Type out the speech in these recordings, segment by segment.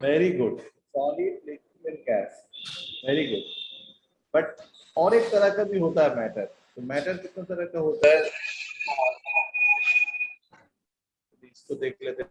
Very good, solid liquid gas, very good. But और एक तरह का भी होता है मैटर। तो मैटर कितने तरह का होता है इसको देख लेते हैं।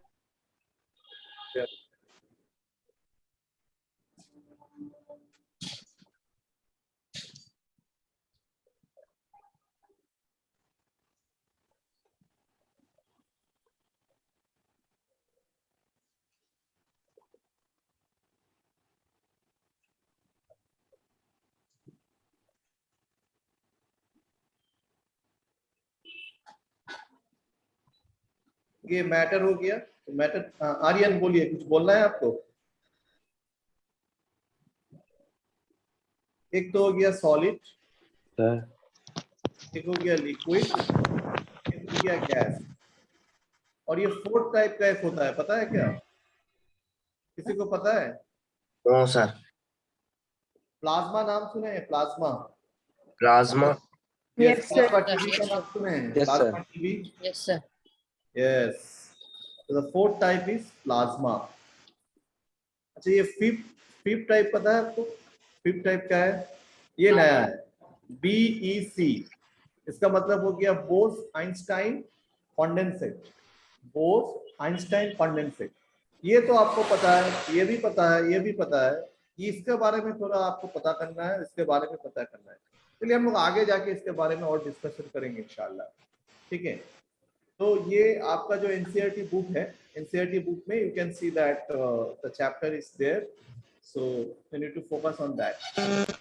ये मैटर हो गया। तो मैटर, आर्यन बोलिए, कुछ बोलना है आपको? एक तो हो गया सॉलिड, एक हो गया लिक्विड, एक हो गया गैस, और ये फोर्थ टाइप का एक होता है, पता है क्या? किसी को पता है? No sir. प्लाज्मा नाम सुने हैं? Plasma, plasma. Yes, plasma TV का नाम सुने हैं? Yes, sir. Plasma TV, Yes, sir. Yes. तो the fourth type is plasma. अच्छा, ये फिफ्थ टाइप पता है आपको? फिफ्थ टाइप का है, ये नया है, BEC। इसका मतलब हो गया Bose Einstein condensate. Bose Einstein condensate, ये तो आपको पता है, ये भी पता है, ये भी पता है। ये इसके बारे में थोड़ा आपको पता करना है, इसके बारे में पता करना है। चलिए हम लोग आगे जाके इसके बारे में और डिस्कशन करेंगे इंशाल्लाह, ठीक है। तो ये आपका जो एनसीईआरटी बुक है, एनसीईआरटी बुक में you can see that the chapter is there, so you need to focus on that.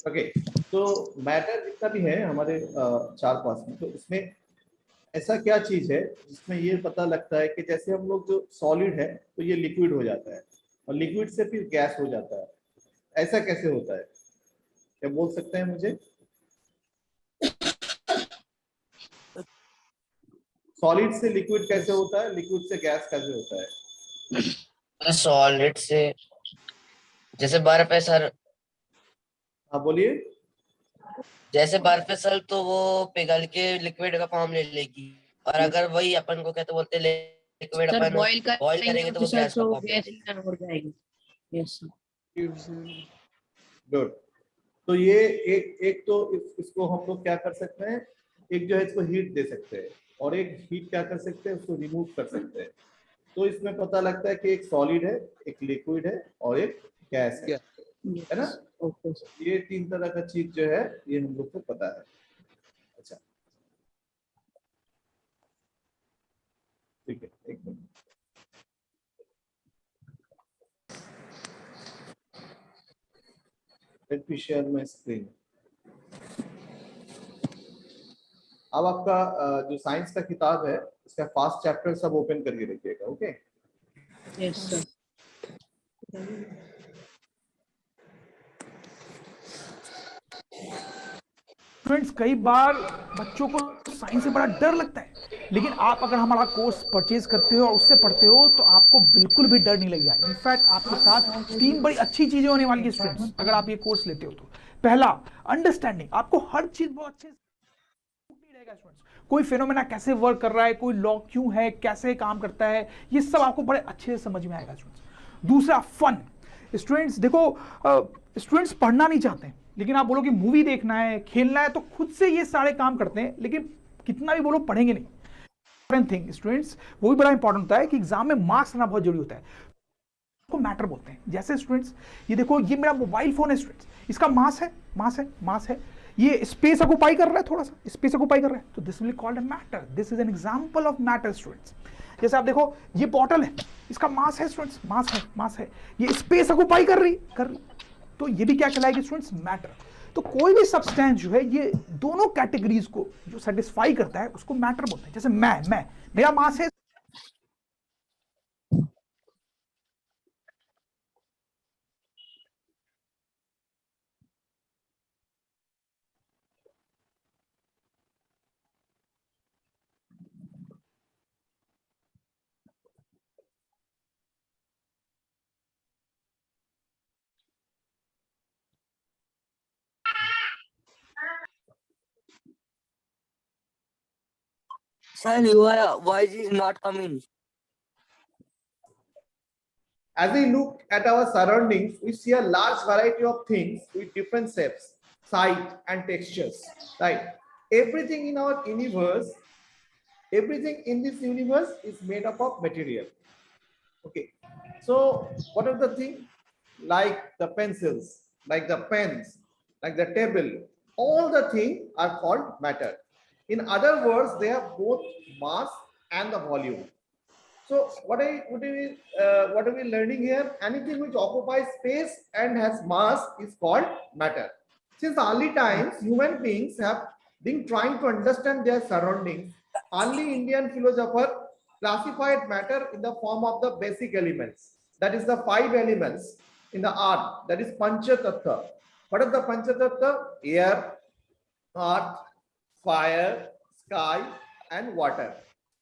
Okay, तो मैटर जितना भी है हमारे चार पांच में, तो इसमें ऐसा क्या चीज है जिसमें ये पता लगता है कि जैसे हम लोग जो सॉलिड है तो ये लिक्विड हो जाता है, और लिक्विड से फिर गैस हो जाता है। ऐसा कैसे होता है, क्या बोल सकते हैं मुझे? सॉलिड से लिक्विड कैसे होता है, लिक्विड से गैस कैसे होता है? सॉलिड से जैसे बर्फ है सर, हाँ बोलिए। जैसे बर्फ है सर, तो वो पिघल के लिक्विड का फॉर्म ले लेगी, और अगर वही अपन को क्या तो बोलते लिक्विड सर अपन बॉईल बॉईल करेंगे तो वो सर गैस का तो फॉर्म ले गैस लेगी। हो जाएगी। Yes sir. गुड। तो ये एक तो इसको हम लोग क्या कर सकते हैं, एक जो है इसको हीट दे सकते हैं, और एक हीट क्या कर सकते हैं, उसको रिमूव कर सकते हैं। तो इसमें पता लगता है कि एक सॉलिड है, एक लिक्विड है, और एक गैस है ना? ओके। ये तीन तरह का चीज जो है ये हम लोग को पता है। अच्छा ठीक है, एक minute. Let me share my screen. अब आपका जो साइंस का किताब है इसका फर्स्ट चैप्टर सब ओपन करके रखिएगा, ओके? Yes sir. फ्रेंड्स, कई बार बच्चों को साइंस से बड़ा डर लगता है, लेकिन आप अगर हमारा कोर्स परचेज करते हो और उससे पढ़ते हो तो आपको बिल्कुल भी डर नहीं लगेगा। इनफैक्ट आपके साथ तीन बड़ी अच्छी चीजें होने वाली है स्टूडेंट्स, अगर आप ये कोर्स लेते हो तो। पहला, अंडरस्टैंडिंग, आपको हर चीज बहुत अच्छे से रहेगा स्टूडेंट्स। कोई फेनोमेना कैसे वर्क कर रहा है, कोई लॉ क्यों है, कैसे काम करता है, ये सब आपको बड़े अच्छे से समझ में आएगा स्टूडेंट्स। दूसरा, फन। स्टूडेंट्स देखो, स्टूडेंट्स पढ़ना नहीं चाहते, लेकिन आप बोलो कि मूवी देखना है, खेलना है, तो खुद से ये सारे काम करते हैं, लेकिन कितना भी बोलो पढ़ेंगे नहीं। थिंग स्टूडेंट्स, वो भी बड़ा इंपॉर्टेंट होता है कि एग्जाम में मार्क्स आना बहुत जरूरी होता है, को मैटर बोलते हैं। जैसे स्टूडेंट्स ये देखो, ये मेरा मोबाइल फोन है स्टूडेंट्स, इसका मास है, ये स्पेस ऑक्युपाई कर रहा है, थोड़ा सा स्पेस ऑक्युपाई कर रहा है, तो this will called a matter. This is an example of matter students. जैसे आप देखो, ये बॉटल है, इसका मास है स्टूडेंट्स, मास है, ये स्पेस ऑक्युपाई कर रही, तो ये भी क्या कहलाएगी स्टूडेंट्स, मैटर। तो कोई भी सब्सटेंस जो है ये दोनों कैटेगरीज को जो सेटिस्फाई करता है उसको मैटर बोलते हैं। जैसे मैं मेरा मास है, Sir, why is not coming? As we look at our surroundings, we see a large variety of things with different shapes, size, and textures. Right? Everything in our universe, everything in this universe is made up of material. Okay. So, what are the things? Like the pencils, like the pens, like the table, all the things are called matter. In other words, they have both mass and the volume. So what are we learning here? Anything which occupies space and has mass is called matter. Since early times, human beings have been trying to understand their surroundings. Early Indian philosopher classified matter in the form of the basic elements. That is the 5 elements in the earth. That is Pancha Tattva. What is the Pancha Tattva? Air, earth, fire, sky, and water.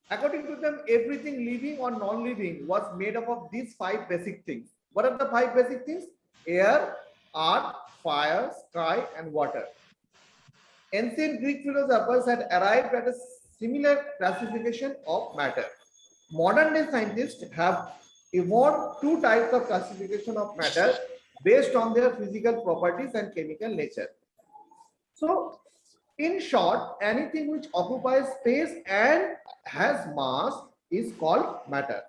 According to them, everything living or non-living was made up of these 5 basic things. What are the 5 basic things? Air, earth, fire, sky, and water. Ancient Greek philosophers had arrived at a similar classification of matter. Modern day scientists have evolved 2 types of classification of matter based on their physical properties and chemical nature. So, in short, anything which occupies space and has mass is called matter.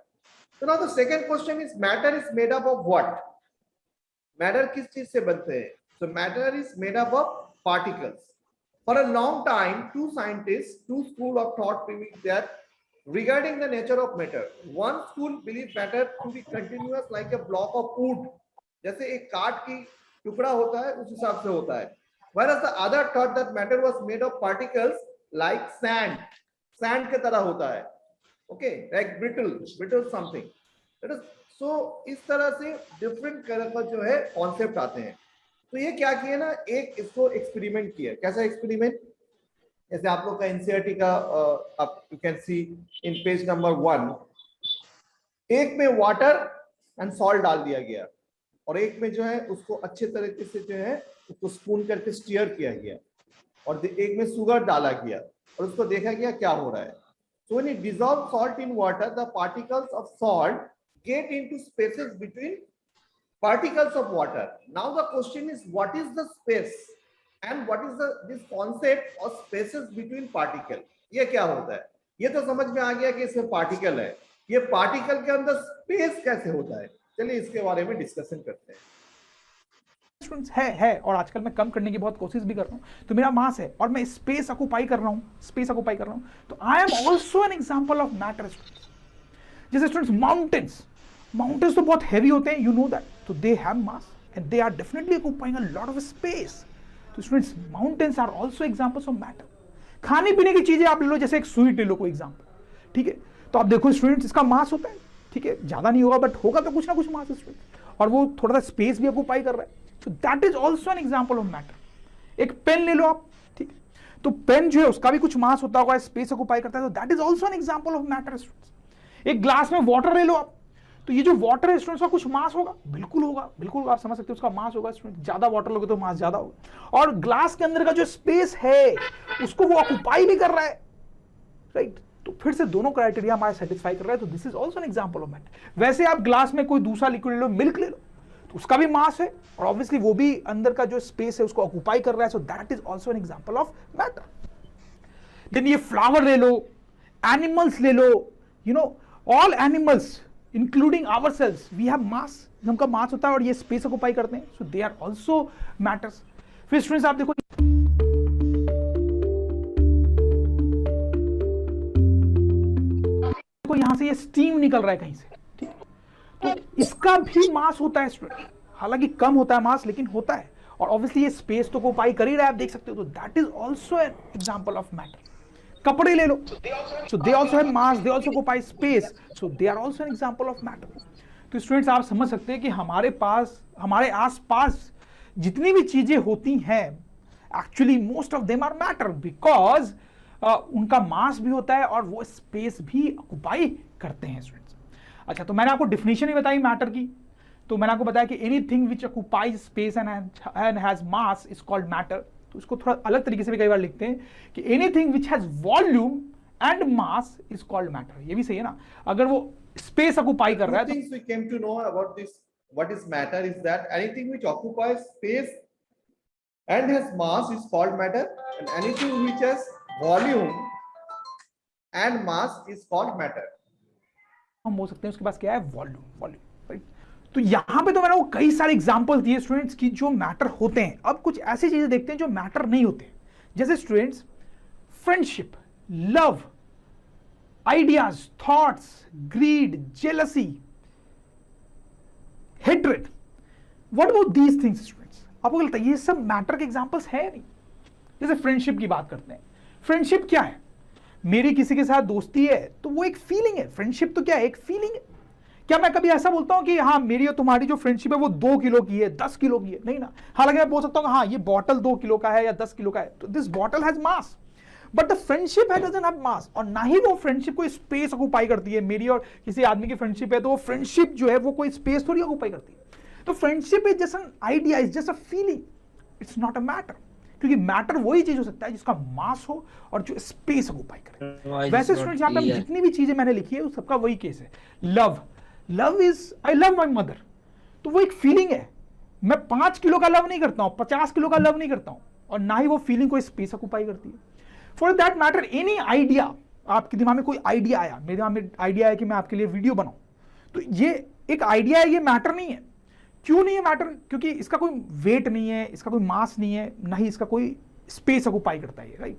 So now the second question is, matter is made up of what? Matter किस चीज से बनते हैं? So matter is made up of particles. For a long time, 2 scientists, 2 schools of thought believed that regarding the nature of matter. One school believed matter to be continuous like a block of wood. जैसे एक काठ की टुकड़ा होता है उस हिसाब से होता है. Whereas the other thought that matter was made of particles like sand. Sand के तरह होता है. Okay, like brittle something. So इस तरह से different तरह का जो है concept आते हैं. तो ये क्या किया ना, एक इसको एक्सपेरिमेंट किया. कैसा एक्सपेरिमेंट? जैसे आप लोग का एनसीईआरटी का आप you can C in page number 1, एक में वाटर एंड सॉल्ट डाल दिया गया और एक में जो है उसको अच्छे तरीके से जो है उसको स्पून करके स्टीयर किया गया और एक में शुगर डाला गया और उसको देखा गया क्या हो रहा है. So when you dissolve salt in water, the particles of salt get into spaces between particles of water. Now the question is, what is the space and what is this concept of spaces between particle? ये क्या होता है? ये तो समझ में आ गया कि इसमें पार्टिकल है. ये पार्टिकल के अंदर स्पेस कैसे होता है? चलिए इसके बारे में डिस्कशन करते हैं. स्टूडेंट्स है और आजकल मैं कम करने की बहुत कोशिश भी कर रहा हूँ. तो मेरा मास है और मैं स्पेस ऑक्यूपाई कर रहा हूँ, तो I am also an example of matter. जैसे स्टूडेंट्स माउंटेन्स तो बहुत हैवी होते हैं, यू नो दैट, तो they have mass and they are definitely occupying a lot of space. तो students mountains are also examples of matter. खाने पीने की चीजें आप ले लो, जैसे एक स्वीट ले लो कोई एग्जांपल, ठीक है, तो आप देखो स्टूडेंट्स इसका मास होता है, ठीक है, ज्यादा नहीं होगा बट होगा तो कुछ ना कुछ मास है स्टूडेंट, और वो थोड़ा सा स्पेस भी ऑक्यूपाई कर रहा है. तो that is also an example of matter. एक पेन ले लो आप, ठीक है, तो पेन जो है उसका भी कुछ मास होता होगा, स्पेस ऑक्यूपाई करता है, तो that is also an example of matter. एक ग्लास में वाटर ले लो आप, तो ये जो वाटर है स्टूडेंट्स का कुछ मास होगा, बिल्कुल आप समझ सकते हो उसका मास होगा. स्टूडेंट ज्यादा वाटर लोगे तो मास ज्यादा होगा, और ग्लास के अंदर का जो स्पेस है उसको वो ऑक्यूपाई भी कर रहा है, राइट. तो फिर से दोनों क्राइटेरिया हमारे सेटिस्फाई कर रहा है, तो this is also an example of matter. वैसे आप ग्लास में कोई दूसरा लिक्विड ले लो, मिल्क ले लो, तो उसका भी मास है और ऑब्वियसली वो भी अंदर का जो स्पेस है उसको ऑक्यूपाई कर रहा है, so that is also an example of matter. Then ये फ्लावर ले लो, एनिमल्स ले लो, you know all animals including ourselves, we have mass, उनका मास होता है और ये स्पेस ऑक्यूपाई करते हैं, सो दे आर ऑल्सो मैटर्स. फिर स्टूडेंट्स आप देखो यहां से ये स्टीम निकल रहा है कहीं से, ठीक, तो इसका भी मास होता है स्टूडेंट, हालांकि कम होता है मास लेकिन होता है, और ऑब्वियसली ये स्पेस तो ऑक्यूपाई कर ही रहा है, आप देख सकते हो, तो that is also an example of matter. कपड़े ले लो, so they also have mass, they also occupy space, so they are also an example of matter. तो स्टूडेंट्स आप समझ सकते हैं कि हमारे पास, हमारे आसपास जितनी भी चीजें होती हैं, actually most of them are matter, because उनका मास भी होता है और वो स्पेस भी ऑक्यूपाई करते हैं स्टूडेंट्स। अच्छा, तो मैंने आपको डेफिनेशन ही बताई मैटर की, तो मैंने आपको बताया कि anything which occupies space and has mass is called matter. तो इसको थोड़ा अलग तरीके से भी कई बार लिखते हैं कि anything which has volume and mass is called matter. ये भी सही है ना, अगर वो स्पेस ऑक्यूपाई कर रहा है Two things we came to know about this, what is matter, is that anything which occupies space and has mass is called matter, and anything which has volume and mass is called matter. हम बोल सकते हैं उसके पास क्या है, volume, right. तो यहां पे तो मैंने वो कई सारे एग्जांपल दिए स्टूडेंट्स की जो मैटर होते हैं। अब कुछ ऐसी चीजें देखते हैं जो मैटर नहीं होते, जैसे students friendship, love, ideas, thoughts, greed, jealousy, hatred. What about these things students? आपको लगता है ये सब मैटर के एग्जांपल्स है नहीं? जैसे फ्रेंडशिप की बात करते हैं, फ्रेंडशिप क्या है? मेरी किसी के साथ दोस्ती है तो वो एक फीलिंग है। फ्रेंडशिप तो क्या है, एक फीलिंग है। क्या मैं कभी ऐसा बोलता हूं कि हाँ मेरी और तुम्हारी जो फ्रेंडशिप है वो 2 किलो की है, 10 किलो की है? नहीं ना। हालांकि मैं बोल सकता हूं हाँ ये बॉटल 2 किलो का है या 10 किलो का है, तो this bottle has mass, but the friendship doesn't have मास। और ना ही वो फ्रेंडशिप कोई स्पेस ऑक्यूपाई करती है। मेरी और किसी आदमी की फ्रेंडशिप है तो वो फ्रेंडशिप जो है वो कोई स्पेस थोड़ी ऑक्यूपाई करती है। तो friendship is just an idea, is just a feeling, it's not a matter. क्योंकि मैटर वही चीज हो सकता है जिसका मास हो और जो स्पेस ऑक्यूपाई करे। वैसे स्टूडेंट्स यहाँ पे हम जितनी भी चीजें मैंने लिखी है उस सबका वही केस है। Love, love is I love my mother, तो वो एक फीलिंग है। मैं 5 किलो का लव नहीं करता हूं, 50 किलो का लव नहीं करता हूं, और ना ही वो फीलिंग कोई स्पेस ऑक्यूपाई करती है। For that matter any idea, आपके दिमाग में कोई आइडिया आया, मेरे दिमाग में आइडिया है कि मैं आपके लिए वीडियो बनाऊं, तो ये एक आइडिया है, ये मैटर नहीं है। क्यों नहीं है मैटर? क्योंकि इसका कोई वेट नहीं है, इसका कोई मास नहीं है, ना ही इसका कोई स्पेस ऑक्यूपाई करता है, राइट।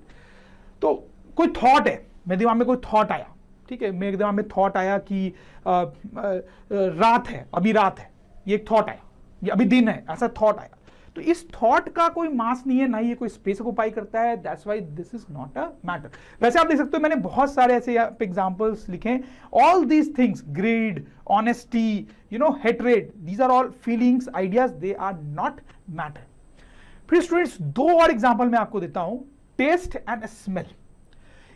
तो कोई थॉट है, मेरे दिमाग में कोई थॉट आया, ठीक है, मेरे दिमाग में थॉट आया कि रात है, अभी रात है, ये एक थॉट आया, ये अभी दिन है, ऐसा थॉट आया। तो इस थॉट का कोई मास नहीं है, ना ही ये कोई स्पेस ऑक्यूपाई करता है, that's why this is not a matter. वैसे आप देख सकते हो मैंने बहुत सारे ऐसे एग्जांपल्स लिखे हैं। All these things, greed, honesty, you know, hatred, these are all feelings, ideas, they are not matter. फिर स्टूडेंट्स 2 और एग्जांपल मैं आपको देता हूं, टेस्ट एंड स्मेल।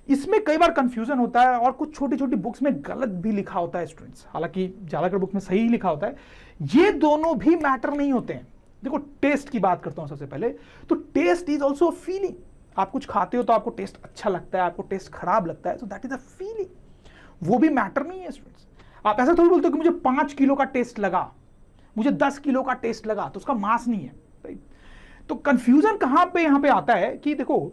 इसमें कई बार कंफ्यूजन होता है और कुछ छोटी छोटी बुक्स में गलत भी लिखा होता है स्टूडेंट्स, हालांकि ज्यादातर बुक में सही लिखा होता है। ये दोनों भी मैटर नहीं होते हैं। देखो टेस्ट की बात करता हूं सबसे पहले, तो taste is also a feeling. आप कुछ खाते हो तो आपको टेस्ट अच्छा लगता है, आपको टेस्ट खराब लगता है, तो दैट इज अ फीलिंग, वो भी मैटर नहीं है स्टूडेंट्स। आप ऐसा थोड़ी बोलते हो कि मुझे 5 किलो का टेस्ट लगा, मुझे 10 किलो का टेस्ट लगा, तो उसका मास नहीं है, राइट। तो कंफ्यूजन कहां पे यहां पे आता है कि देखो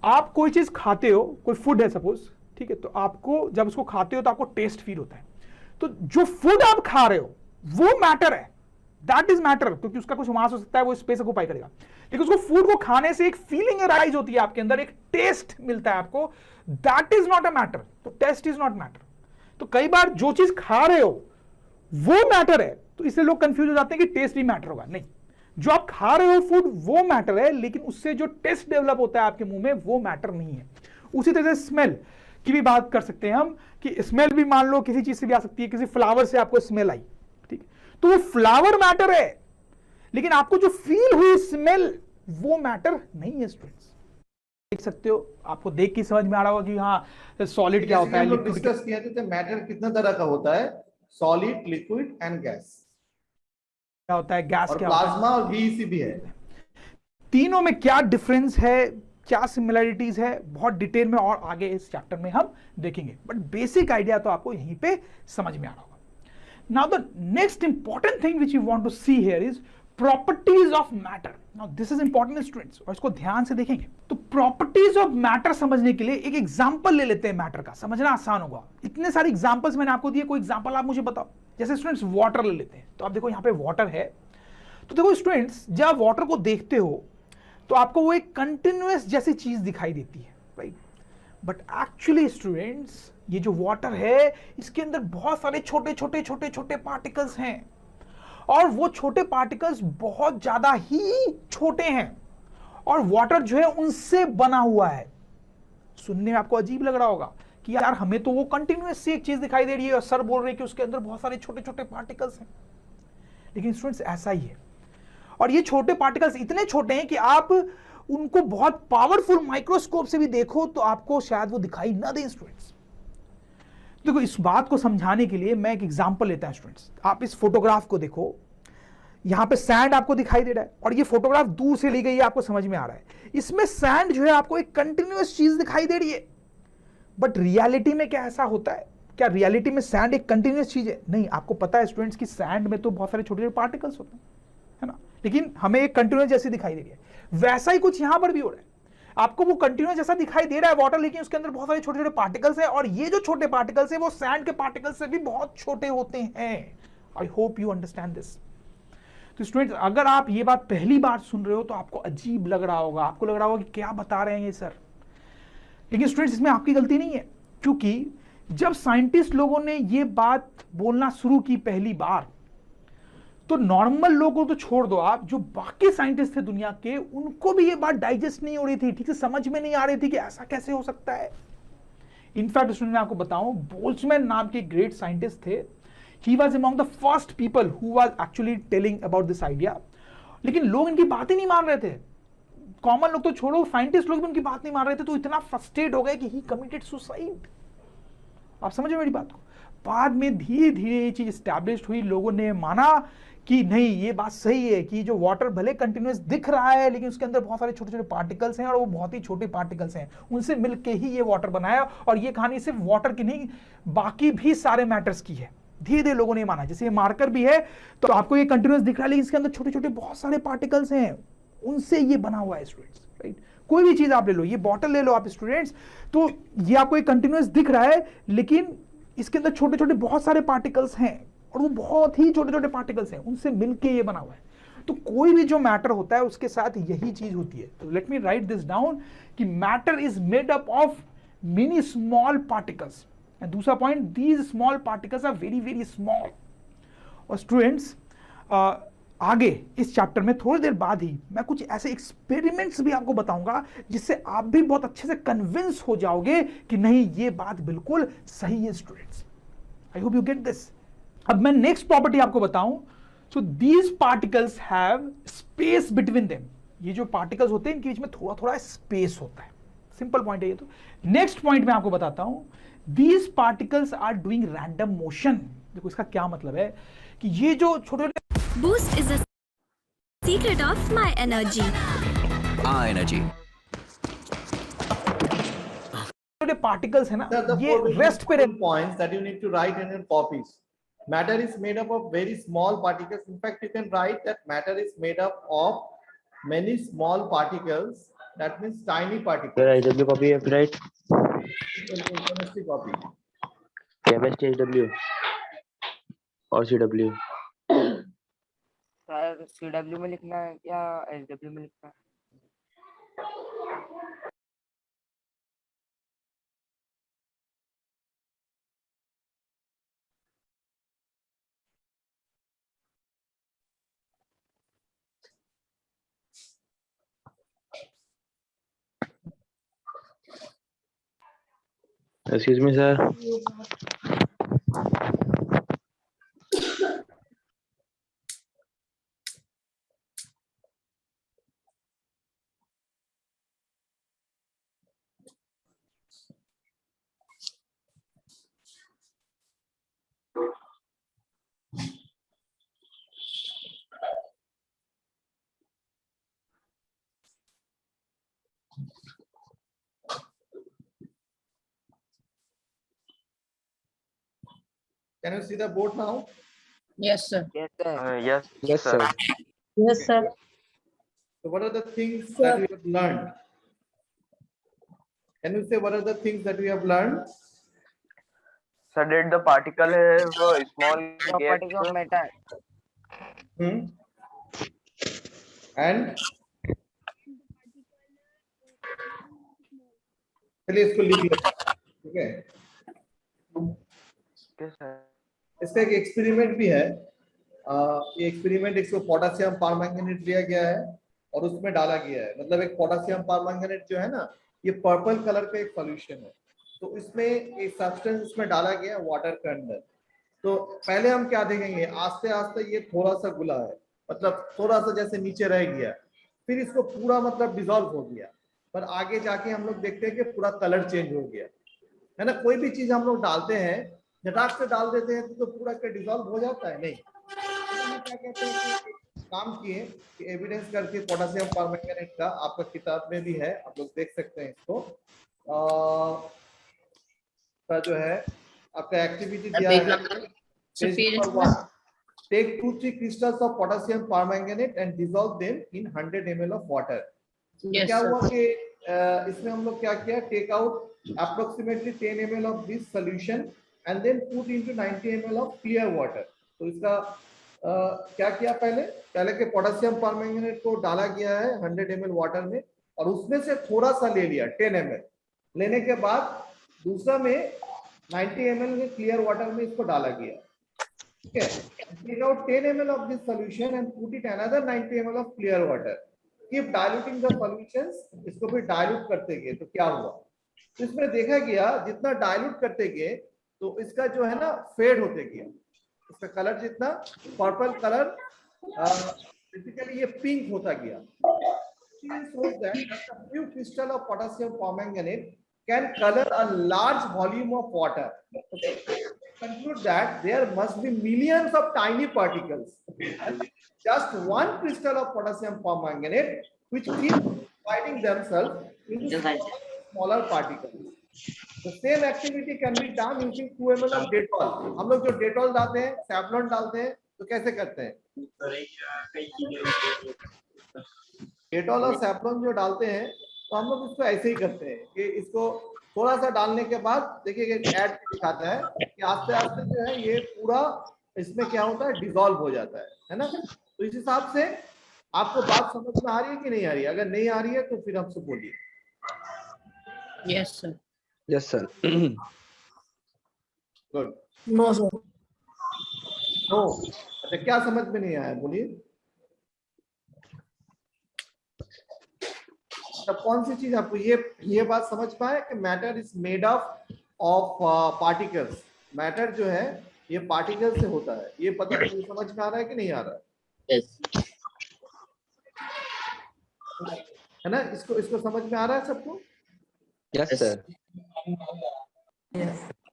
आप कोई चीज खाते हो, कोई फूड है सपोज, ठीक है, तो आपको जब उसको खाते हो तो आपको टेस्ट फील होता है, तो जो फूड आप खा रहे हो वो मैटर है, दैट इज मैटर, क्योंकि उसका कुछ मास हो सकता है, वो स्पेस ऑक्यूपाई करेगा। लेकिन उसको फूड को खाने से एक फीलिंग राइज होती है आपके अंदर, एक टेस्ट मिलता है आपको, that is not a matter. तो टेस्ट इज नॉट मैटर। तो कई बार जो चीज खा रहे हो वो मैटर है, तो इसलिए लोग कंफ्यूज हो जाते हैं कि टेस्ट ही मैटर होगा। नहीं, जो आप खा रहे हो फूड वो मैटर है, लेकिन उससे जो टेस्ट डेवलप होता है आपके मुंह में वो मैटर नहीं है। उसी तरह से स्मेल की भी बात कर सकते हैं हम, कि स्मेल भी मान लो किसी चीज से भी आ सकती है, किसी फ्लावर से आपको स्मेल आई, ठीक, तो वो फ्लावर मैटर है, लेकिन आपको जो फील हुई स्मेल वो मैटर नहीं है स्टूडेंट्स। देख सकते हो, आपको देख के समझ में आ रहा होगा कि हाँ सॉलिड क्या होता है, लिक्विड डिस्कस किया था, मैटर कितना तरह का होता है, सॉलिड, लिक्विड एंड गैस क्या होता है, गैस और क्या होता है, प्लाज्मा और बीईसी भी है। तीनों में क्या डिफरेंस है, क्या सिमिलरिटीज है, बहुत डिटेल में और आगे इस चैप्टर में हम देखेंगे, बट बेसिक आइडिया तो आपको यहीं पे समझ में आ रहा होगा। Now the next important thing which you want to see here is properties of matter. Now this is important students, और इसको ध्यान से देखेंगे। तो प्रॉपर्टीज ऑफ मैटर समझने के लिए एक एग्जांपल ले लेते हैं मैटर का, समझना आसान होगा। इतने सारे एग्जांपल्स मैंने आपको दिए, कोई एग्जांपल आप मुझे बताओ। जैसे स्टूडेंट्स वाटर ले लेते हैं, तो आप देखो यहाँ पे वाटर है, तो देखो स्टूडेंट्स जब आप वाटर को देखते हो तो आपको वो एक कंटिन्यूअस जैसी चीज दिखाई देती है, राइट। बट एक्चुअली स्टूडेंट्स ये जो वाटर है इसके अंदर बहुत सारे छोटे छोटे छोटे छोटे पार्टिकल्स हैं, और वो छोटे पार्टिकल्स बहुत ज्यादा ही छोटे हैं और वाटर जो है उनसे बना हुआ है। सुनने में आपको अजीब लग रहा होगा कि यार हमें तो वो कंटिन्यूअस सी एक चीज दिखाई दे रही है और सर बोल रहे हैं कि उसके अंदर बहुत सारे छोटे छोटे पार्टिकल्स हैं, लेकिन स्टूडेंट्स ऐसा ही है। और ये छोटे पार्टिकल्स इतने छोटे हैं कि आप उनको बहुत पावरफुल माइक्रोस्कोप से भी देखो तो आपको शायद वो दिखाई ना दे। स्टूडेंट्स देखो, इस बात को समझाने के लिए मैं एक एग्जांपल लेता हूं। स्टूडेंट्स आप इस फोटोग्राफ को देखो, यहां पे सैंड आपको दिखाई दे रहा है और ये फोटोग्राफ दूर से ली गई है, आपको समझ में आ रहा है। इसमें सैंड जो है आपको एक कंटिन्यूअस चीज दिखाई दे रही है, बट रियलिटी में क्या ऐसा होता है? क्या रियलिटी में सैंड एक कंटिन्यूअस चीज है? नहीं। आपको पता है स्टूडेंट्स कि सैंड में तो बहुत सारे छोटे छोटे पार्टिकल्स होते हैं, है ना, लेकिन हमें एक कंटिन्यूअस जैसी दिखाई दे रही है। वैसा ही कुछ यहां पर भी हो रहा है, आपको वो कंटिन्यूअस जैसा दिखाई दे रहा है वाटर, लेकिन उसके अंदर बहुत सारे छोटे छोटे पार्टिकल्स हैं और ये जो छोटे पार्टिकल्स हैं वो सैंड के पार्टिकल्स से भी बहुत छोटे होते हैं। I hope you understand this. तो स्टूडेंट्स अगर आप ये बात पहली बार सुन रहे हो तो आपको अजीब लग रहा होगा, आपको लग रहा होगा कि क्या बता रहे हैं ये सर, लेकिन स्टूडेंट्स इसमें आपकी गलती नहीं है, क्योंकि जब साइंटिस्ट लोगों ने ये बात बोलना शुरू की पहली बार, तो नॉर्मल लोगों को तो छोड़ दो आप, जो बाकी साइंटिस्ट थे दुनिया के, उनको भी ये बात डाइजेस्ट नहीं हो रही थी, ठीक से समझ में नहीं आ रही थी कि ऐसा कैसे हो सकता है। इनफैक्ट स्टूडेंट मैं आपको बताऊं, बोल्ट्जमैन नाम के ग्रेट साइंटिस्ट थे, he was among the first people who was actually telling about this idea, लेकिन लोग इनकी बात ही नहीं मान रहे थे। कॉमन लोग तो छोड़ो, साइंटिस्ट लोग भी उनकी बात नहीं मान रहे थे, तो इतना फ्रस्ट्रेट हो गए कि ही कमिटेड सुसाइड। आप समझ मेरी बात को? बाद में धीरे धीरे ये चीज एस्टैब्लिश हुई, लोगों ने माना कि नहीं ये बात सही है कि जो वाटर भले कंटिन्यूअस दिख रहा है लेकिन उसके अंदर बहुत सारे छोटे छोटे पार्टिकल्स हैं और वो बहुत ही छोटे पार्टिकल्स हैं, उनसे मिलके ही ये वाटर बनाया। और ये कहानी सिर्फ वाटर की नहीं, बाकी भी सारे मैटर्स की है। धीरे धीरे लोगों ने माना, जैसे ये मार्कर भी है तो आपको ये कंटिन्यूअस दिख रहा है लेकिन इसके अंदर छोटे छोटे बहुत सारे पार्टिकल्स हैं, उनसे ये बना हुआ है स्टूडेंट्स, राइट। कोई भी चीज आप ले लो, ये बॉटल ले लो आप स्टूडेंट्स, तो ये आपको एक कंटिन्यूअस दिख रहा है लेकिन इसके अंदर छोटे छोटे बहुत सारे पार्टिकल्स हैं और वो बहुत ही छोटे छोटे पार्टिकल्स हैं, उनसे मिलके ये बना हुआ है। तो कोई भी जो मैटर होता है उसके साथ यही चीज होती है। तो let me write this down कि matter is made up of many small particles, and दूसरा point, these small particles are very very small. और स्टूडेंट्स आगे इस चैप्टर में थोड़ी देर बाद ही मैं कुछ ऐसे एक्सपेरिमेंट्स भी आपको बताऊंगा जिससे आप भी बहुत अच्छे से कन्विंस हो जाओगे कि नहीं ये बात बिल्कुल सही है students. I hope you get this. अब मैं नेक्स्ट प्रॉपर्टी आपको बताऊं। So these particles have space between them, ये जो पार्टिकल्स होते हैं इनके बीच में थोड़ा थोड़ा स्पेस होता है। सिंपल पॉइंट है ये। तो नेक्स्ट पॉइंट मैं आपको बताता हूं, these particles are doing random motion. देखो इसका क्या मतलब है कि ये जो छोटे Boost is the secret of my energy. energy. छोटे पार्टिकल्स है ना, Sir, the ये four रेस्ट पे important points that you need to write in your copies. Matter is made up of very small particles. In fact, you can write that matter is made up of many small particles. That means tiny particles. Sir, HW copy you have to write. Chemistry copy. Chemistry HW or CW. Sir CW में लिखना है या SW में लिखना है? Excuse me, sir. Can you see the board now? Yes, sir. Yes, sir. Yes, sir. Yes, sir. So what are the things that we have learned? Can you say what are the things that we have learned? Sir, did the particle have a small Properties of gap? matter. And चलिए इसको लिख लेते हैं, ठीक है। Yes, sir. इसका एक experiment भी है। ये एक्सपेरिमेंट इसको पोटेशियम परमैंगनेट लिया गया है और उसमें डाला गया है, मतलब एक पोटेशियम परमैंगनेट जो है ना, ये पर्पल कलर का एक सॉल्यूशन है, तो इसमें एक सब्सटेंस इसमें डाला गया वाटर के अंदर। तो पहले हम क्या देखेंगे, आस्ते आस्ते ये थोड़ा सा गुला है, मतलब थोड़ा सा जैसे नीचे रह गया, फिर इसको पूरा मतलब डिसॉल्व हो गया, पर आगे जाके हम लोग देखते हैं कि पूरा कलर चेंज हो गया है ना। कोई भी चीज हम लोग डालते हैं, झटाक से डाल देते हैं तो पूरा का डिसॉल्व हो जाता है नहीं। तो हम क्या कहते हैं कि काम किए कि एविडेंस करके पोटेशियम परमैंगनेट का, आपका किताब में भी है, आप लोग देख सकते हैं इसको। का जो है आपका एक्टिविटी दिया है page number 1, take 2-3 crystals of potassium permanganate and dissolve them in 100 ml of water। Yes, क्या sir. हुआ कि इसमें हम लोग क्या किया, take out approximately 10 ml of this solution and then put into 90 ml of clear water। तो इसका क्या किया, पहले के पोटेशियम परमैंगनेट को डाला गया है 100 ml वाटर में, और उसमें से थोड़ा सा ले लिया 10 ml, लेने के बाद दूसरा में 90 ml में क्लियर वाटर में इसको डाला गया, ठीक है। Take out 10 ml of this solution and put it another 90 ml of clear water। Keep diluting the solutions, इसको भी डाइल्यूट करते गए, तो क्या हुआ, तो इसमें देखा गया जितना डाइल्यूट करते गए तो इसका जो है ना फेड होते गया, इसका कलर जितना पर्पल कलर बेसिकली ये पिंक होता गया। shows that a few crystal of potassium permanganate can color a large volume of water। Okay. Conclude that there must be millions of tiny particles, just one crystal of potassium permanganate which keep dividing themselves into smaller particles। The same activity can be done using 2 ml of Dettol। हम लोग जो Dettol डालते हैं, saffron डालते हैं, तो कैसे करते हैं, Dettol और सैफ्रॉन जो डालते हैं तो हम लोग इसको ऐसे ही करते हैं कि इसको थोड़ा सा डालने के बाद देखिए ऐड दिखाता है कि आस्ते आस्ते जो है ये पूरा इसमें क्या होता है, डिसॉल्व हो जाता है ना। तो इस हिसाब से आपको बात समझ में आ रही है कि नहीं आ रही है, अगर नहीं आ रही है तो फिर हमसे बोलिए। Yes, sir. Yes, sir. Good. No, sir. No, अच्छा क्या समझ में नहीं आया, बोलिए। तब कौन सी चीज आपको ये बात समझ पाए कि matter is made of particles, matter जो है ये पार्टिकल से होता है, ये पता समझ में आ रहा है कि नहीं आ रहा है? Yes. है ना, इसको समझ में आ रहा है सबको? Yes, sir.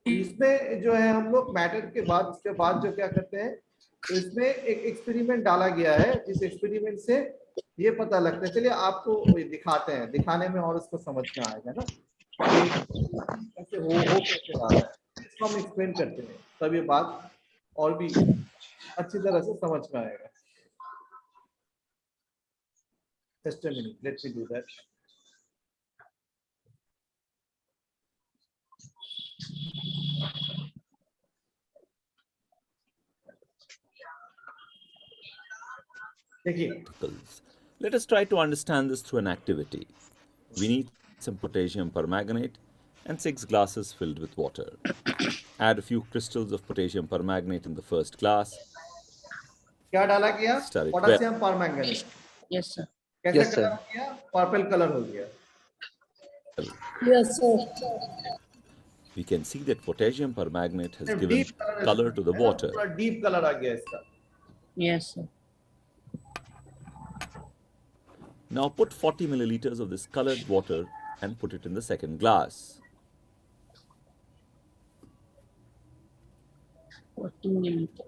इसमें जो है हम लोग मैटर के बाद उसके बाद जो क्या करते हैं, तो इसमें एक एक्सपेरिमेंट डाला गया है, जिस एक्सपेरिमेंट से ये पता लगता है, चलिए आपको ये दिखाते हैं, दिखाने में और इसको समझ में आएगा ना कैसे हो कैसे रहा है, इसको हम एक्सप्लेन करते हैं, तब ये बात और भी अच्छी तरह से समझ में आएगा। Just a minute, let me do that। देखिए, Let us try to understand this through an activity. We need some potassium permanganate and 6 glasses filled with water. Add a few crystals of potassium permanganate in the first glass. क्या डाला गया, Stir it potassium permanganate, Yes, sir. कैसे Yes, sir. Colour हो गया, purple colour हो गया। Yes, sir. We can see that potassium permanganate has given deep color to the water. पूरा deep colour आ गया इसका। Yes, sir. Now put 40 milliliters of this colored water and put it in the second glass. 14 minutes.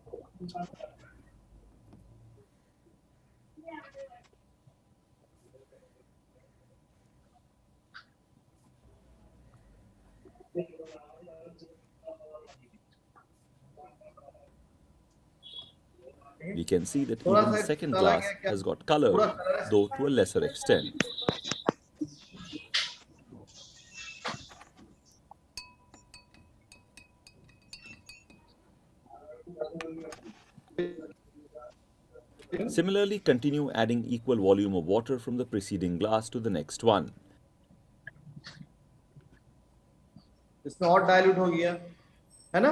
We can see that थोड़ा even सा the second डाला glass गया क्या? has got color, पूरा color है। though to a lesser extent. Similarly, continue adding equal volume of water from the preceding glass to the next one. इसमें और dilute हो गया है ना,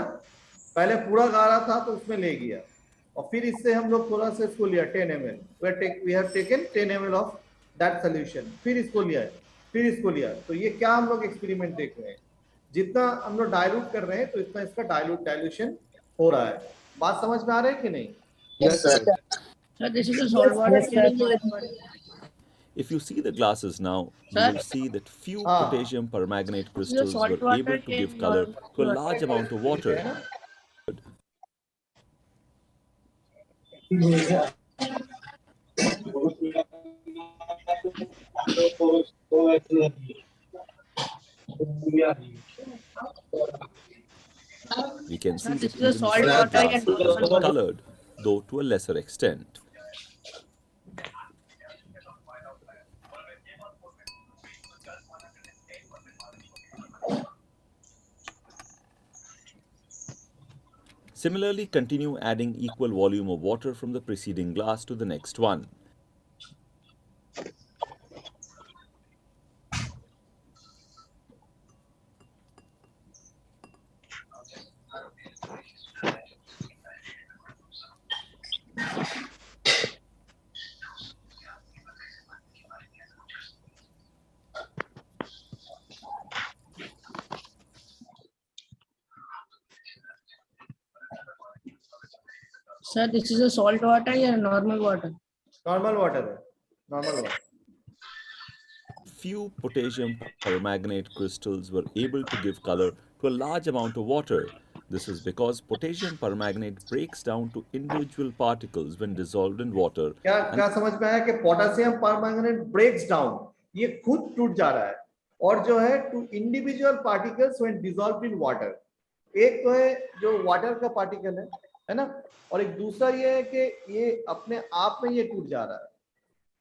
पहले पूरा गा रहा था तो उसमें ले गया, और फिर इससे हम लोग थोड़ा सा इसको लिया 10 ml, we have taken 10 ml of that solution, फिर इसको लिया, फिर इसको लिया। तो ये क्या हम लोग एक्सपेरिमेंट देख रहे हैं, जितना हम लोग डाइल्यूट कर रहे हैं तो इतना इसका डाइल्यूशन हो रहा है। बात समझ में आ रहा है कि नहीं? Yes, sir. Sir, this is a salt water. If you see the glasses now, you Sir? will see that few Ah. potassium permanganate crystals salt were water able to in give color to a your- large amount of water. है ना? We can see this that is a even salt small water glasses and are colored, though to a lesser extent. Similarly, continue adding equal volume of water from the preceding glass to the next one. Sir, this is a salt water or normal water? Normal water है, normal water. Few potassium permanganate crystals were able to give color to a large amount of water. This is because potassium permanganate breaks down to individual particles when dissolved in water. क्या क्या समझ में आया कि potassium permanganate breaks down, ये खुद टूट जा रहा है, और जो है two individual particles when dissolved in water. एक तो है जो वाटर का पार्टिकल है ना, और एक दूसरा ये है कि ये अपने आप में ये टूट जा रहा है।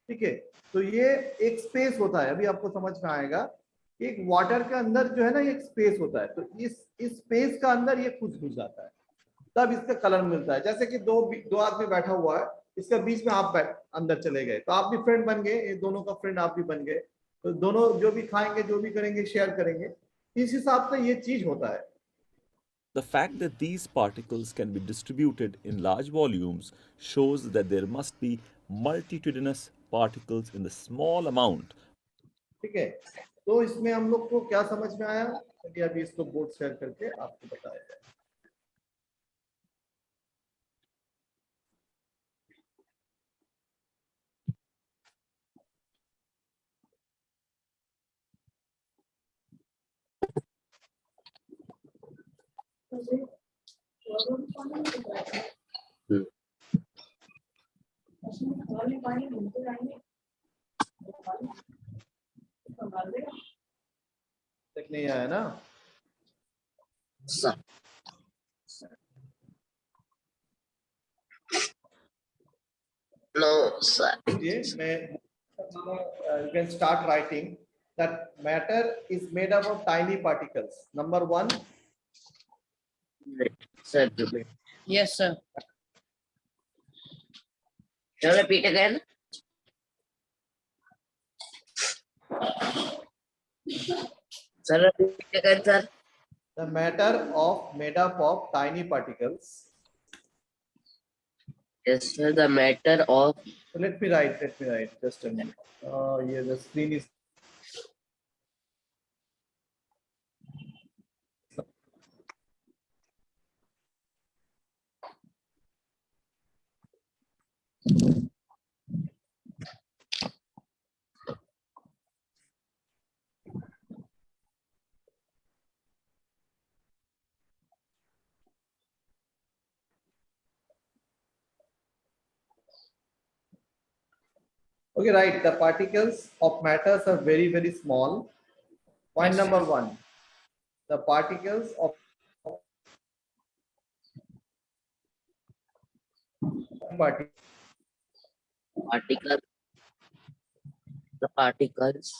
ठीक है, तो ये एक स्पेस होता है, अभी आपको समझ में आएगा। एक वाटर के अंदर जो है ना, एक स्पेस होता है, तो इस स्पेस का अंदर ये खुद घुस जाता है, तब इसका कलर मिलता है। जैसे कि दो आदमी बैठा हुआ है, इसके बीच में आप अंदर चले गए, तो आप भी फ्रेंड बन गए, ये दोनों का फ्रेंड आप भी बन गए, तो दोनों जो भी खाएंगे, जो भी करेंगे, शेयर करेंगे। इस हिसाब से ये चीज होता है। The fact that these particles can be distributed in large volumes shows that there must be multitudinous particles in the small amount. ठीक है, तो इसमें हम लोग को क्या समझ में आया, अभी इसको बोर्ड शेयर करके आपको बताया जाए। तक नहीं आया ना? Sir. No, sir. ये मैं you can start writing that matter is made up of tiny particles. Number 1, Sir, Yes, sir. can you repeat again? Sir, repeat again, sir. the matter of made up of tiny particles. Yes, sir. The matter of So let me write just a minute. Yeah, the screen is okay, right. The particles of matters are very, very small. Point number 1. The particles of particle. The particles.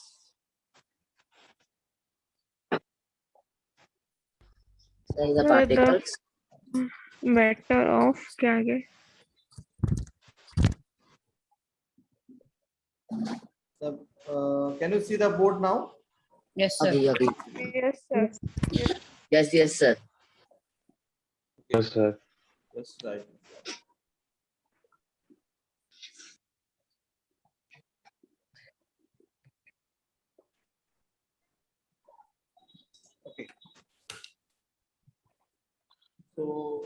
Say the particles. Matter of क्या आगे? can you see the board now? Yes, sir. Abhi. Yes sir. Yes, sir. Yes, sir. Just write. So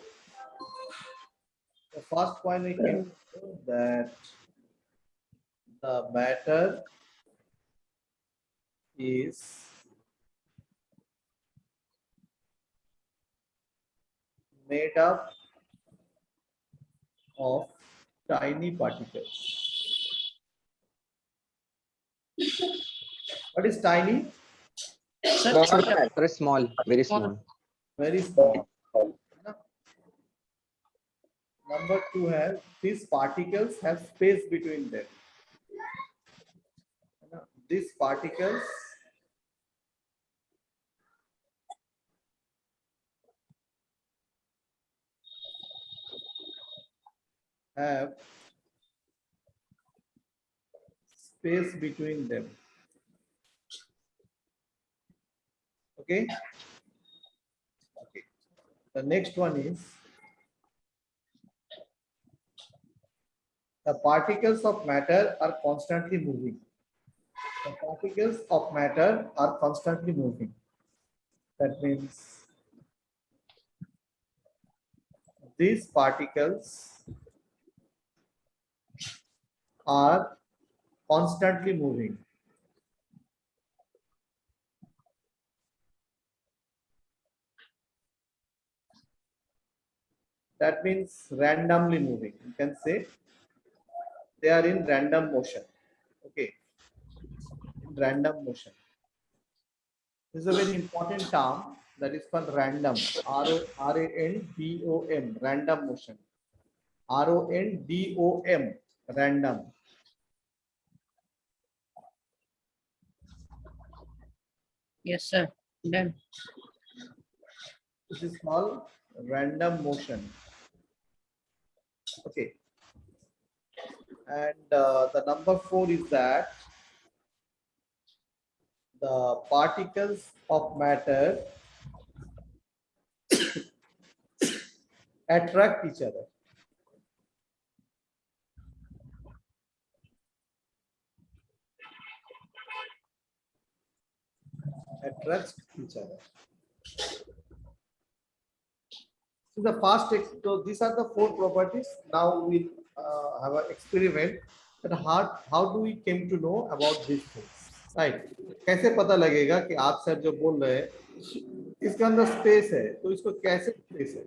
the first point we can know that the matter is made up of tiny particles. What is tiny? Sir, छोटा. Very small, very small. Very small. Number two है, these particles have space between them. These particles have space between them. Okay. Okay. The next one is the particles of matter are constantly moving. The particles of matter are constantly moving. That means these particles are constantly moving. That means randomly moving. You can say they are in random motion. Okay. In random motion. This is a very important term that is called random. R-A-N-D-O-M. Random motion. R-O-N-D-O-M. Random. Yes, sir. Done. This is called random motion. Okay. And the number 4 is that the particles of matter attract each other. Attracts each other. So the first, so these are the 4 properties. Now we'll have an experiment. That how do we came to know about these things? Right? कैसे पता लगेगा कि आप sir जो बोल रहे हैं इसके अंदर स्पेस है, तो इसको कैसे स्पेस है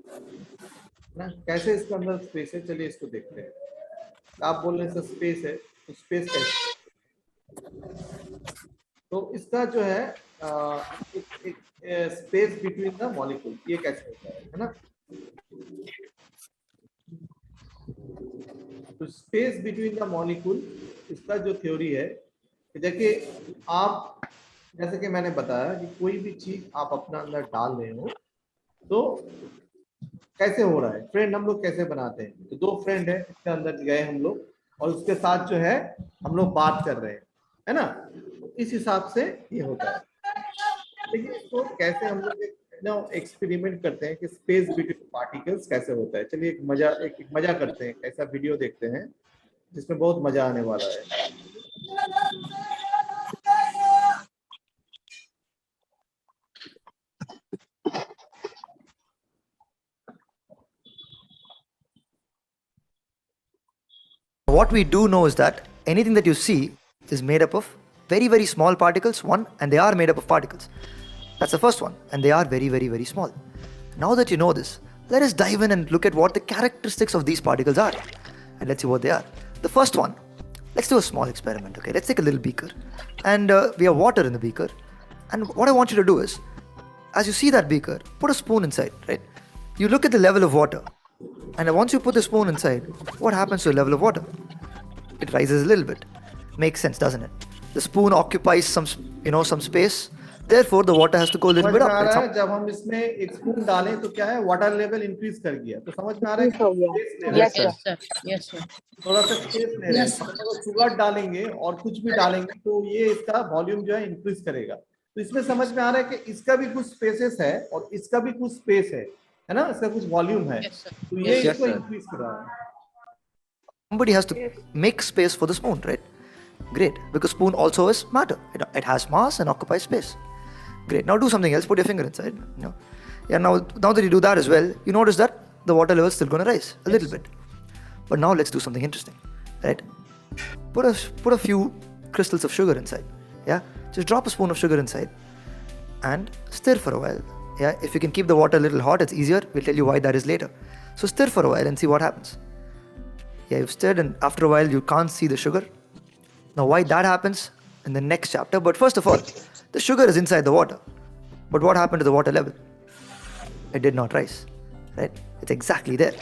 ना, कैसे इसके अंदर स्पेस है, चलिए इसको देखते हैं. आप बोल रहे हैं सर स्पेस है, तो स्पेस कैसे? तो इसका जो है एक स्पेस बिटवीन द मॉलिक्यूल, ये कैसे होता है ना? तो स्पेस बिटवीन द मॉलिक्यूल, इसका जो थ्योरी है, देखिए आप जैसे कि मैंने बताया कि कोई भी चीज आप अपना अंदर डाल रहे हो तो कैसे हो रहा है. फ्रेंड हम लोग कैसे बनाते हैं, तो 2 फ्रेंड है, इसके अंदर गए हम लोग और उसके साथ जो है हम लोग बात कर रहे हैं, है ना? इस हिसाब से ये होता है. लेकिन इसको कैसे हम लोग एक्सपेरिमेंट करते हैं कि स्पेस बिटवीन पार्टिकल्स कैसे होता है. चलिए एक मजा करते हैं, ऐसा वीडियो देखते हैं जिसमें बहुत मजा आने वाला है. What we do know is that anything that you see is made up of very, very small particles, one, and they are made up of particles. That's the first one, and they are very, very, very small. Now that you know this, let us dive in and look at what the characteristics of these particles are, and let's see what they are. The first one, let's do a small experiment, okay? Let's take a little beaker, and we have water in the beaker, and what I want you to do is, as you see that beaker, put a spoon inside, right? You look at the level of water, and once you put the spoon inside, what happens to the level of water? It rises a little bit. Makes sense, doesn't it? The spoon occupies some space. Therefore, the water has to go a little bit up. समझ में आ रहा है, जब हम इसमें एक spoon डालें तो क्या है, वाटर लेवल इंक्रीज कर गया. तो समझ में आ रहा है कि Yes, sir. Yes, sir. थोड़ा सा स्पेस ले रहे हैं. अगर शुगर डालेंगे और कुछ भी डालेंगे तो ये इसका वॉल्यूम जो है इंक्रीज करेगा. तो इसमें समझ में आ रहा है कि इसका भी कुछ स्पेसेस है और इसका भी कुछ स्पेस है ना? इसका कुछ वॉल्यूम है, तो ये इसको इंक्रीज कर रहा है. Somebody has to make space for the spoon, right? Great, because spoon also is matter. It has mass and occupies space. Great. Now do something else. Put your finger inside. Yeah, now that you do that as well, you notice that the water level is still going to rise a little bit. But now let's do something interesting, right? Put a few crystals of sugar inside. Yeah, just drop a spoon of sugar inside and stir for a while. Yeah, if you can keep the water a little hot, it's easier. We'll tell you why that is later. So stir for a while and see what happens. Yeah, you've stirred, and after a while you can't see the sugar. Now why that happens in the next chapter. But first of all, the sugar is inside the water. But what happened to the water level? It did not rise, right? It's exactly there.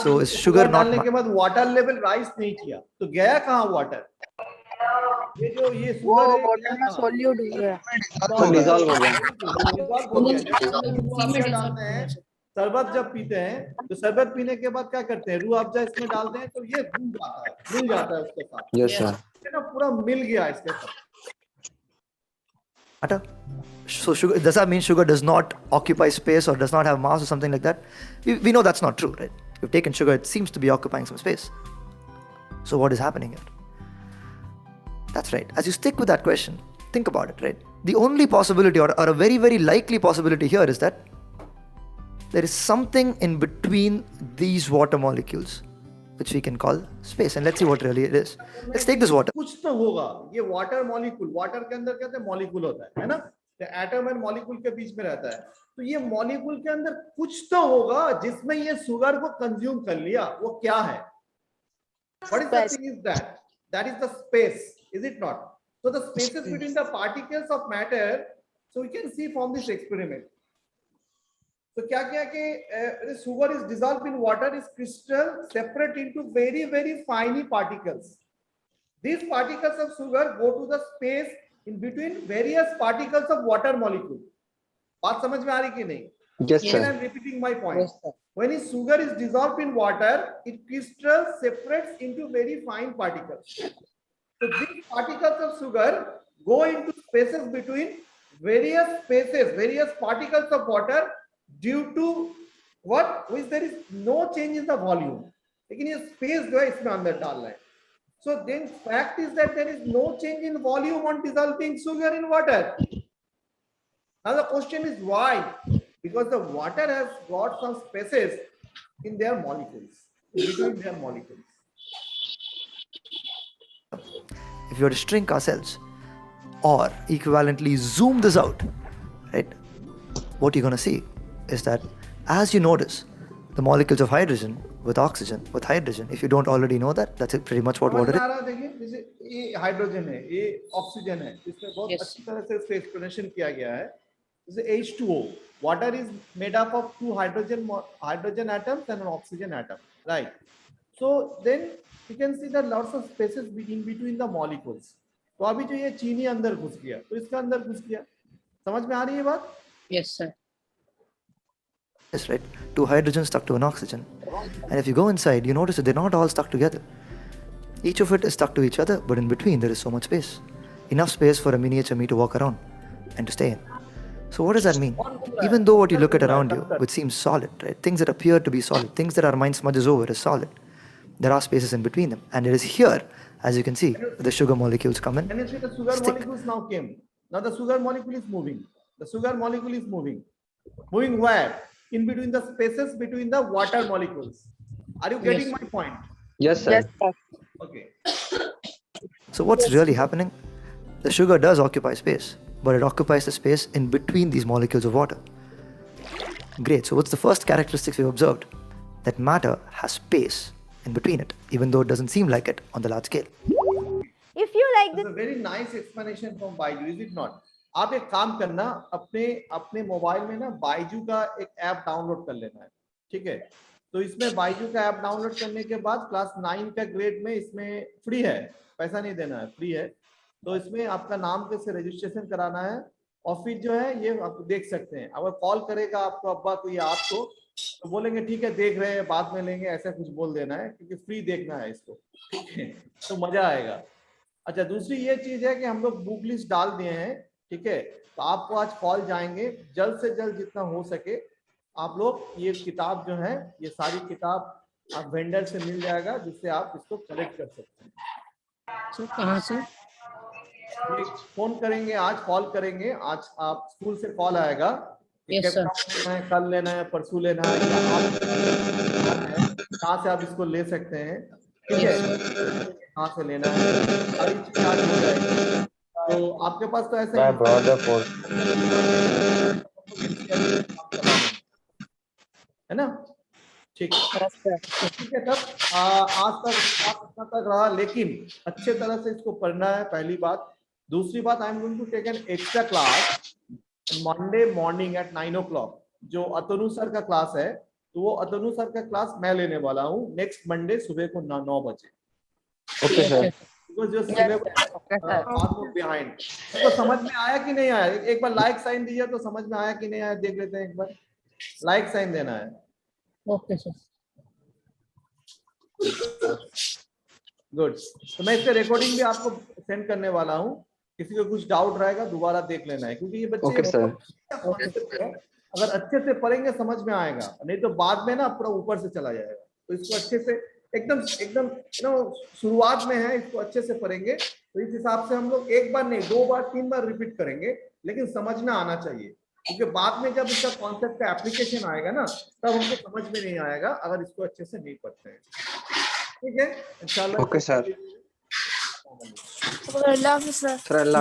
So is sugar not? डालने के बाद water level rise नहीं किया तो गया कहाँ water? ये जो ये शुगर है वाटर में सॉल्यूट हो गया, डिसॉल्व हो गया। डालते हैं शरबत जब पीते हैं तो शरबत पीने के बाद क्या करते हैं? रूह अफ़ज़ा इसमें डालते हैं तो ये मिल जाता है उसके साथ। Yes sir. है ना, पूरा मिल गया इसके साथ। So sugar, does that mean sugar does not occupy space or does not have mass or something like that? We know that's not true, right? We've taken sugar, it seems to be occupying some space. So what is happening here? That's right. As you stick with that question, think about it, right? The only possibility or a very, very likely possibility here is that there is something in between these water molecules which we can call space. And let's see what really it is. Let's take this water. कुछ तो होगा। ये water molecule, water के अंदर कहते हैं molecule होता है ना? एटम एंड मॉलिक्यूल के बीच में रहता है। तो ये मॉलिक्यूल के अंदर कुछ तो होगा जिसमें ये शुगर को कंज्यूम कर लिया। वो क्या है? What is the thing is that? That is the space, is it not? So the spaces between the particles of matter, so we can see from this experiment. So क्या क्या कि sugar is dissolved in water, is crystal separate into very very fine particles. These particles of sugar go to the space in between various particles of water molecule. बात समझ में आ रही कि नहीं? Yes sir. I'm repeating my point. When sugar is dissolved in water, it crystal separates into very fine particles. So these particles of sugar go into spaces between various spaces, various particles of water due to what? Which there is no change in the volume. लेकिन ये space जो है इसमें अंदर डालना है. So then fact is that there is no change in volume on dissolving sugar in water. Now the question is why? Because the water has got some spaces in their molecules, between their molecules. If you were to shrink ourselves or equivalently zoom this out, right, what you're going to see is that as you notice the molecules of hydrogen with oxygen with hydrogen, if you don't already know that, that's pretty much what water is. देखिए जैसे ये hydrogen है, ये oxygen है, इसमें बहुत अच्छी तरह से इसका एक्सप्लेनेशन किया गया है. जैसे H2O, water is made up of two hydrogen atoms and an oxygen atom, right? So then you can see that lots of spaces in between the molecules. तो अभी जो ये चीनी अंदर घुस गया, तो इसका अंदर घुस गया. समझ में आ रही है बात? Yes sir. Yes, right. Two hydrogens stuck to an oxygen. And if you go inside, you notice that they're not all stuck together. Each of it is stuck to each other, but in between there is so much space. Enough space for a miniature me to walk around and to stay in. So what does that mean? Even though what you look at around you, which seems solid, right? Things that appear to be solid, things that our mind smudges over is solid. There are spaces in between them. And it is here, as you can see, the sugar molecules come in. And you see the sugar molecules now came. Now the sugar molecule is moving. The sugar molecule is moving. Moving where? In between the spaces between the water molecules. Are you getting my point? Yes sir. yes sir. Okay. So what's really happening? The sugar does occupy space, but it occupies the space in between these molecules of water. Great. So what's the first characteristics we've observed? That matter has space in between it, even though it doesn't seem like it on the large scale. If you like That's a very nice explanation from Baiju, is it not? आप एक काम करना, अपने mobile में ना बाइजू का एक app download कर लेना है, ठीक है? तो इसमें बाइजू का ऐप डाउनलोड करने के बाद क्लास 9 का ग्रेड में इसमें फ्री है, पैसा नहीं देना है, फ्री है. तो इसमें आपका नाम कैसे रजिस्ट्रेशन कराना है और फिर जो है ये आप देख सकते हैं. अगर कॉल करेगा आपको अब्बा को या आपको, तो बोलेंगे ठीक है देख रहे हैं बाद में लेंगे, ऐसा कुछ बोल देना है क्योंकि फ्री देखना है इसको, ठीक है? तो मजा आएगा. अच्छा, दूसरी ये चीज है कि हम लोग बुक लिस्ट डाल दिए हैं, ठीक है? तो आपको आज कॉल जाएंगे, जल्द से जल्द जितना हो सके आप लोग ये किताब जो है, ये सारी किताब आप वेंडर से मिल जाएगा जिससे आप इसको कलेक्ट कर सकते हैं. सर कहाँ से? फोन करेंगे, आज कॉल करेंगे, आज आप स्कूल से कॉल आएगा Yes, sir. लेना है, कल लेना है, परसों लेना है, कहाँ से आप इसको ले सकते हैं, ठीक है, कहाँ से लेना है, सारी चीजें आज हो जाएगी। तो आपके पास तो ऐसा है ना, ठीक है, ठीक है। तब आज तक रहा, लेकिन अच्छे तरह से इसको पढ़ना है, पहली बात। दूसरी बात, I am going to take an extra class Monday morning at 9 o'clock। जो अतनु सर का क्लास है, तो वो अतनु सर का क्लास मैं लेने वाला हूँ नेक्स्ट मंडे सुबह को 9 बजे। Okay sir. जो बिहाइंड, तो समझ में आया कि नहीं आया? एक बार लाइक साइन दीजिए तो समझ में आया कि नहीं आया, देख लेते हैं एक बार। लाइक साइन देना है। Okay sir. गुड। तो मैं इसका रिकॉर्डिंग भी आपको सेंड करने वाला हूँ, किसी को कुछ डाउट रहेगा दोबारा देख लेना है, क्योंकि ये बच्चे अगर अच्छे से पढ़ेंगे समझ में आएगा, नहीं तो बाद में ना पूरा ऊपर से चला जाएगा। तो इसको अच्छे से एकदम शुरुआत में है, इसको अच्छे से पढ़ेंगे। तो इस हिसाब से हम लोग एक बार नहीं, 2 बार 3 बार रिपीट करेंगे, लेकिन समझ में आना चाहिए, क्योंकि बाद में जब इसका कॉन्सेप्ट का एप्लीकेशन आएगा ना, तब हमको समझ में नहीं आएगा अगर इसको अच्छे से नहीं पढ़ते हैं। ठीक है, इंशाल्लाह। Okay sir. अल्लाह हाफिज़ सर। सर अल्लाह